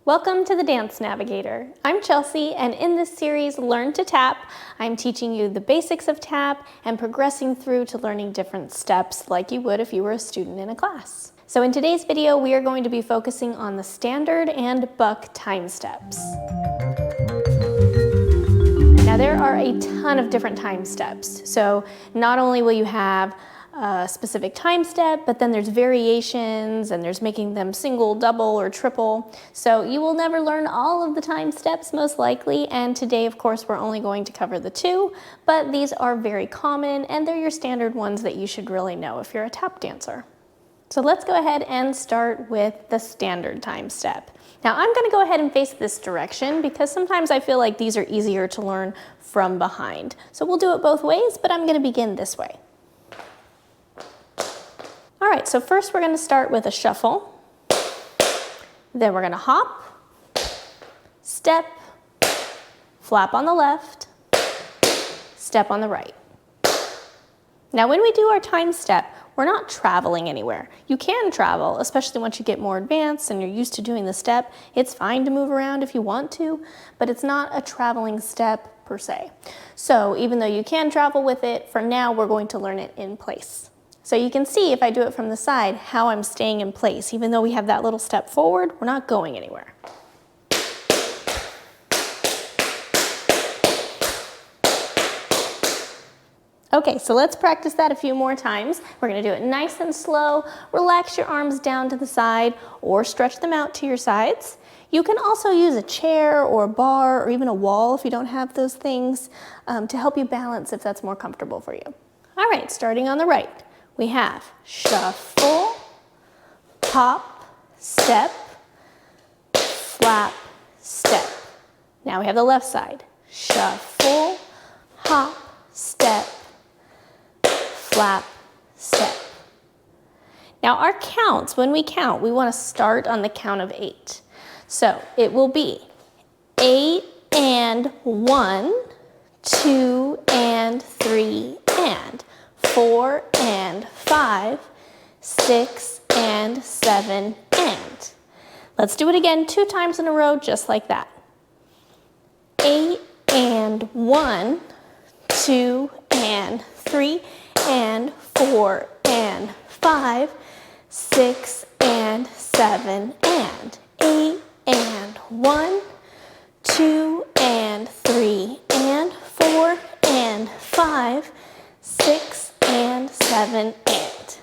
Welcome to the Dance Navigator. I'm Chelsea, and in this series, Learn to Tap, I'm teaching you the basics of tap and progressing through to learning different steps like you would if you were a student in a class. So in today's video, we are going to be focusing on the standard and buck time steps. Now there are a ton of different time steps. So not only will you have a specific time step, but then there's variations and there's making them single, double, or triple. So you will never learn all of the time steps most likely, and today of course we're only going to cover the two, but these are very common and they're your standard ones that you should really know if you're a tap dancer. So let's go ahead and start with the standard time step. Now I'm going to go ahead and face this direction because sometimes I feel like these are easier to learn from behind. So we'll do it both ways, but I'm going to begin this way. All right, so first we're going to start with a shuffle. Then we're going to hop, step, flap on the left, step on the right. Now when we do our time step, we're not traveling anywhere. You can travel, especially once you get more advanced and you're used to doing the step. It's fine to move around if you want to, but it's not a traveling step per se. So even though you can travel with it, for now we're going to learn it in place. So you can see if I do it from the side how I'm staying in place. Even though we have that little step forward, we're not going anywhere. Okay, so let's practice that a few more times. We're gonna do it nice and slow. Relax your arms down to the side or stretch them out to your sides. You can also use a chair or a bar or even a wall if you don't have those things to help you balance if that's more comfortable for you. All right, starting on the right. We have shuffle, hop, step, flap, step. Now we have the left side. Shuffle, hop, step, flap, step. Now our counts, when we count, we want to start on the count of 8. So it will be 8 and 1, 2 and 3 and 4 and 5, 6 and 7 and. Let's do it again 2 times in a row just like that. 8 and 1, 2 and 3 and 4 and 5, 6 and 7 and. 8 and 1, 2 and 3 and 4 and 5, 6 and 7 and.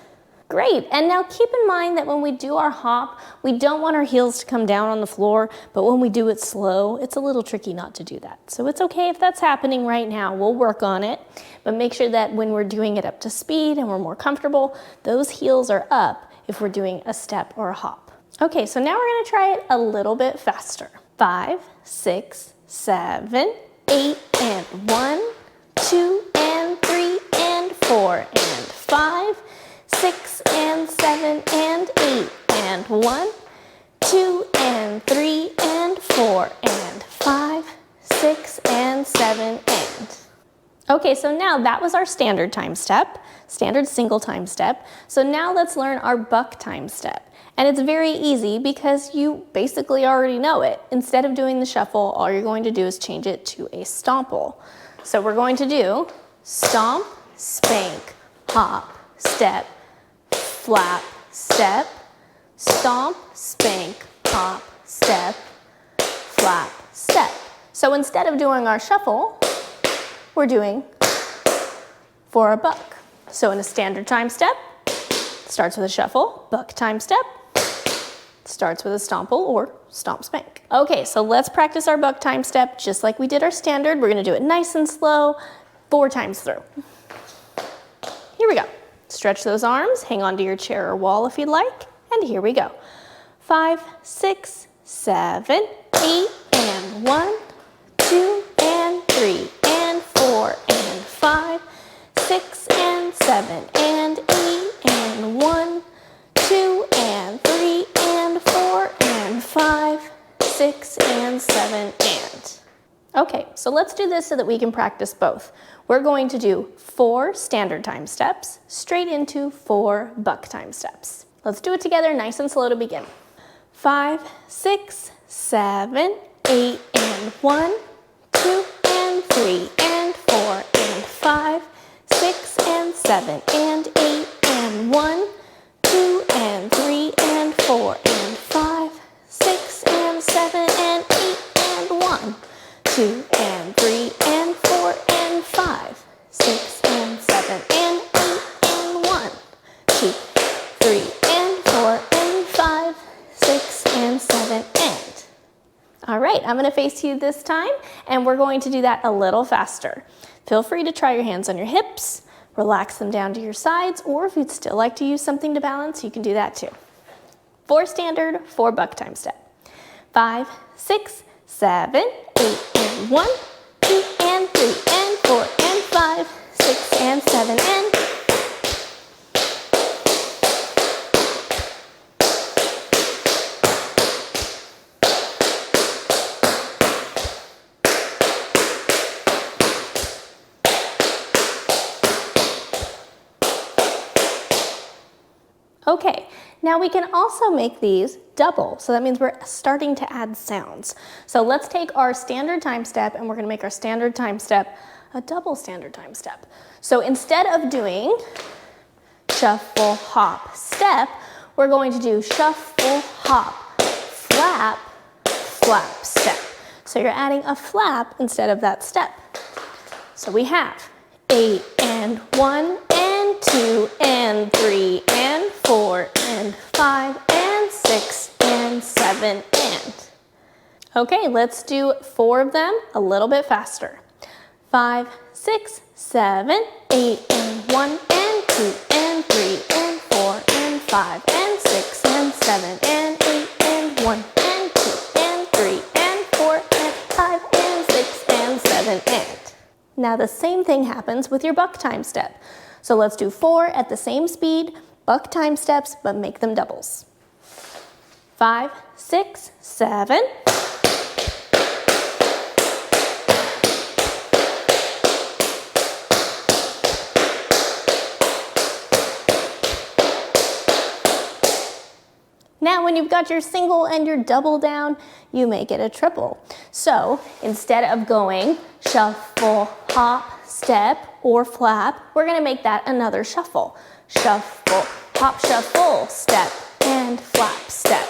Great, and now keep in mind that when we do our hop, we don't want our heels to come down on the floor, but when we do it slow, it's a little tricky not to do that. So it's okay if that's happening right now, we'll work on it, but make sure that when we're doing it up to speed and we're more comfortable, those heels are up if we're doing a step or a hop. Okay, so now we're gonna try it a little bit faster. 5, 6, 7, 8 and 1, 2 and 3 and 4 and 5, 6 and 7 and 8 and 1, 2 and 3 and 4 and 5, 6 and 7 and. Okay, so now that was our standard time step, standard single time step. So now let's learn our buck time step. And it's very easy because you basically already know it. Instead of doing the shuffle, all you're going to do is change it to a stomple. So we're going to do stomp, spank, hop, step, flap, step, stomp, spank, hop, step, flap, step. So instead of doing our shuffle, we're doing for a buck. So in a standard time step, starts with a shuffle, buck time step, starts with a stomple or stomp spank. Okay, so let's practice our buck time step just like we did our standard. We're gonna do it nice and slow, 4 times through. Here we go. Stretch those arms, hang on to your chair or wall if you'd like, and here we go. 5, 6, 7, 8 and 1, 2 and 3 and 4 and 5, 6 and 7 and 8 and 1, 2 and 3 and 4 and 5, 6 and 7 and. Okay, so let's do this so that we can practice both. We're going to do 4 standard time steps straight into 4 buck time steps. Let's do it together nice and slow to begin. 5, 6, 7, 8 and 1, 2 and 3 and 4 and 5, 6 and 7 and 8 and 1, 2 and 3 and 4 and 5, 6 and 7 and 8 and 1, 2 and 3 and 4 and 5, 6 and 7 and 8 and 1, 2, 3 and 4 and 5, 6 and 7 and. All right, I'm gonna face you this time, and we're going to do that a little faster. Feel free to try your hands on your hips, relax them down to your sides, or if you'd still like to use something to balance, you can do that too. 4 standard, 4 buck time step. 5, 6, 7, 8 and 1, 2 and 3 and 4 and 5, 6 and 7 and. Okay, now we can also make these double, so that means we're starting to add sounds. So let's take our standard time step and we're gonna make our standard time step a double standard time step. So instead of doing shuffle, hop, step, we're going to do shuffle, hop, flap, flap, step. So you're adding a flap instead of that step. So we have 8 and 1 and 2 and 3 and 4 and 5 and 6 and 7 and. Okay, let's do 4 of them a little bit faster. 5, 6, 7, 8 and 1 and 2 and 3 and 4 and 5 and 6 and 7 and 8 and 1 and 2 and 3 and 4 and 5 and 6 and 7 and. Now the same thing happens with your buck time step. So let's do 4 at the same speed, buck time steps, but make them doubles. 5, 6, 7. Now when you've got your single and your double down, you make it a triple. So instead of going shuffle, hop, step, or flap, we're gonna make that another shuffle. Shuffle, hop, shuffle, step, and flap, step.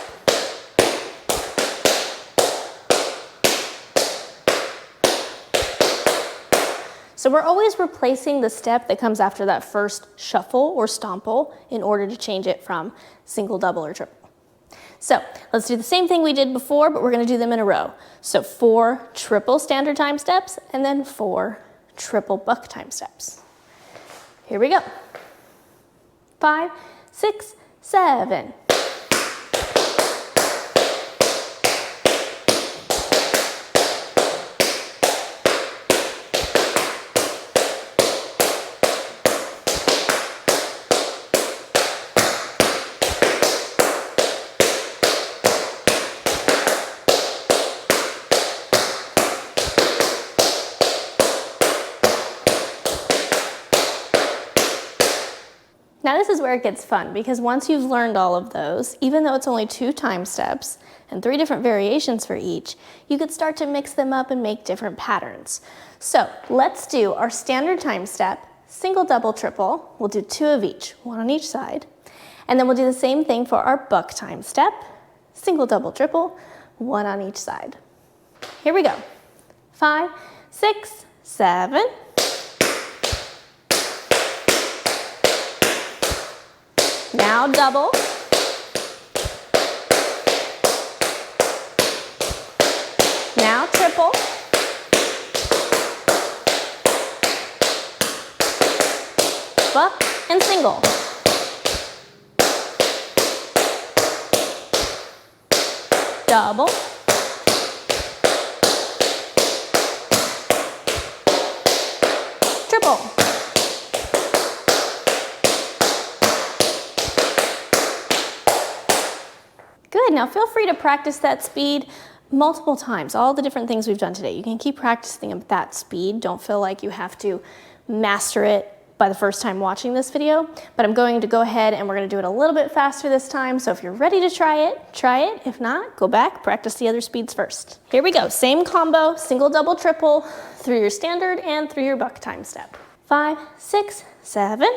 So we're always replacing the step that comes after that first shuffle or stomple in order to change it from single, double, or triple. So let's do the same thing we did before, but we're gonna do them in a row. So 4 triple standard time steps and then 4 triple buck time steps. Here we go. 5, 6, 7. Now this is where it gets fun, because once you've learned all of those, even though it's only 2 time steps and 3 different variations for each, you could start to mix them up and make different patterns. So let's do our standard time step, single, double, triple. We'll do 2 of each, 1 on each side. And then we'll do the same thing for our buck time step, single, double, triple, 1 on each side. Here we go. 5, 6, 7. Now double. Now triple. Buck and single. Double. Triple. Good, now feel free to practice that speed multiple times, all the different things we've done today. You can keep practicing at that speed. Don't feel like you have to master it by the first time watching this video, but I'm going to go ahead and we're going to do it a little bit faster this time. So if you're ready to try it, try it. If not, go back, practice the other speeds first. Here we go. Same combo, single, double, triple through your standard and through your buck time step. 5, 6, 7.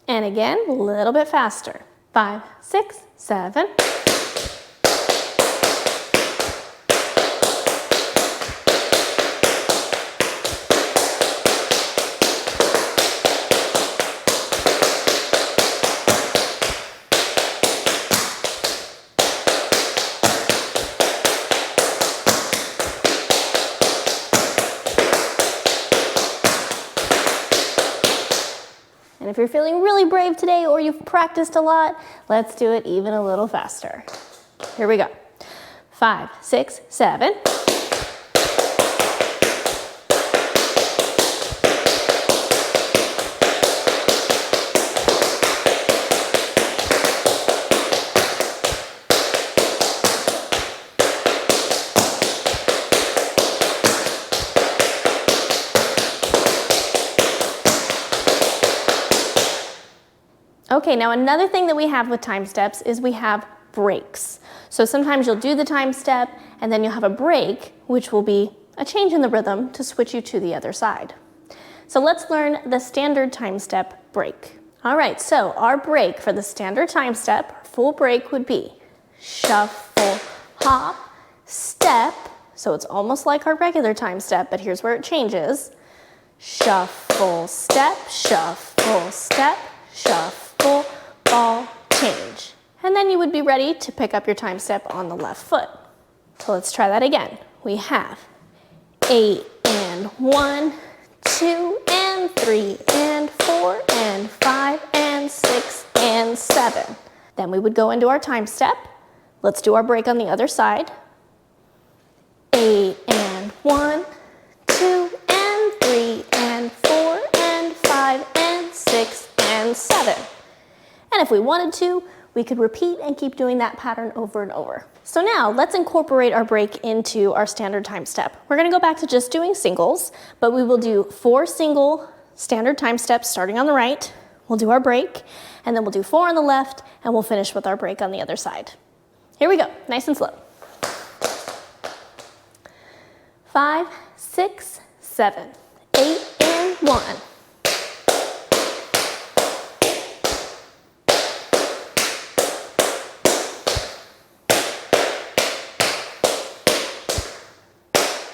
And again, a little bit faster. 5, 6, 7. And if you're feeling really brave today or you've practiced a lot, let's do it even a little faster. Here we go. 5, 6, 7. Okay, now another thing that we have with time steps is we have breaks. So sometimes you'll do the time step and then you'll have a break, which will be a change in the rhythm to switch you to the other side. So let's learn the standard time step break. All right, so our break for the standard time step, full break would be shuffle, hop, step. So it's almost like our regular time step, but here's where it changes. Shuffle, step, shuffle, step, shuffle, ball, change. And then you would be ready to pick up your time step on the left foot. So let's try that again. We have 8 and 1, 2 and 3 and 4 and 5 and 6 and 7. Then we would go into our time step. Let's do our break on the other side. 8 and 1, 2 and 3 and 4 and 5 and 6 and 7. And if we wanted to, we could repeat and keep doing that pattern over and over. So now let's incorporate our break into our standard time step. We're gonna go back to just doing singles, but we will do 4 single standard time steps starting on the right. We'll do our break, and then we'll do 4 on the left, and we'll finish with our break on the other side. Here we go, nice and slow. 5, 6, 7, 8 and 1.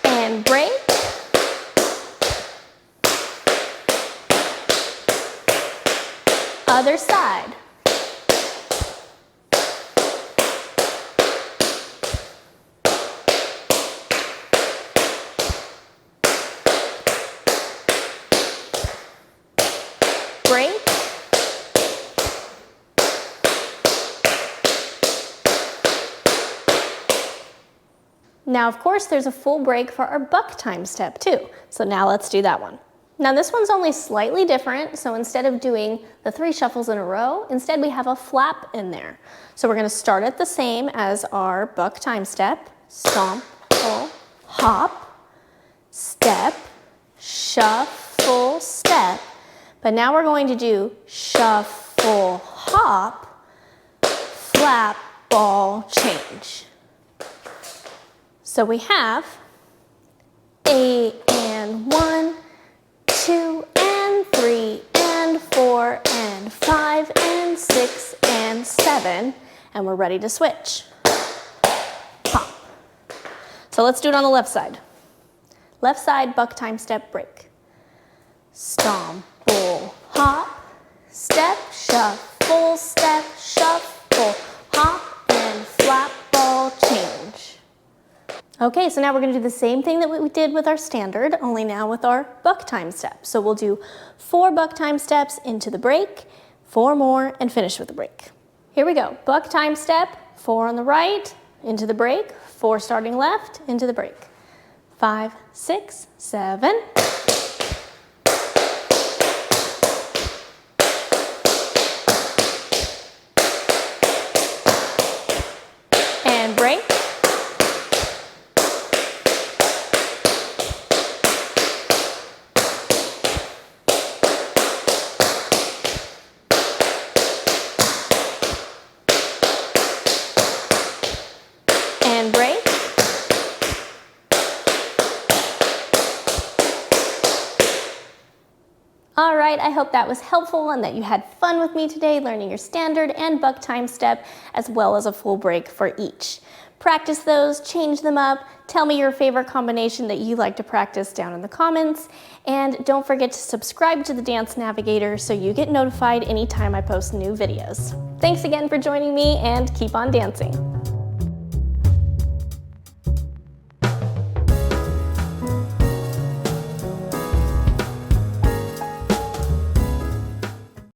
And break. Other side. Break. Now, of course, there's a full break for our buck time step too. So now let's do that one. Now this one's only slightly different. So instead of doing the 3 shuffles in a row, instead we have a flap in there. So we're gonna start it the same as our buck time step. Stomp, pull, hop, step, shuffle, step. But now we're going to do shuffle, hop, flap, ball, change. So we have 8 and 1, 2 and 3 and 4 and 5 and 6 and 7, and we're ready to switch. Hop. So let's do it on the left side. Left side buck time step break. Stomp, pull, hop, step, shuffle, step, shuffle, hop, and flap, ball, change. Okay, so now we're gonna do the same thing that we did with our standard, only now with our buck time step. So we'll do 4 buck time steps into the break, 4 more, and finish with a break. Here we go. Buck time step, 4 on the right, into the break, 4 starting left, into the break. 5, 6, 7. And break. And break. All right, I hope that was helpful and that you had fun with me today learning your standard and buck time step as well as a full break for each. Practice those, change them up, tell me your favorite combination that you like to practice down in the comments, and don't forget to subscribe to the Dance Navigator so you get notified anytime I post new videos. Thanks again for joining me and keep on dancing.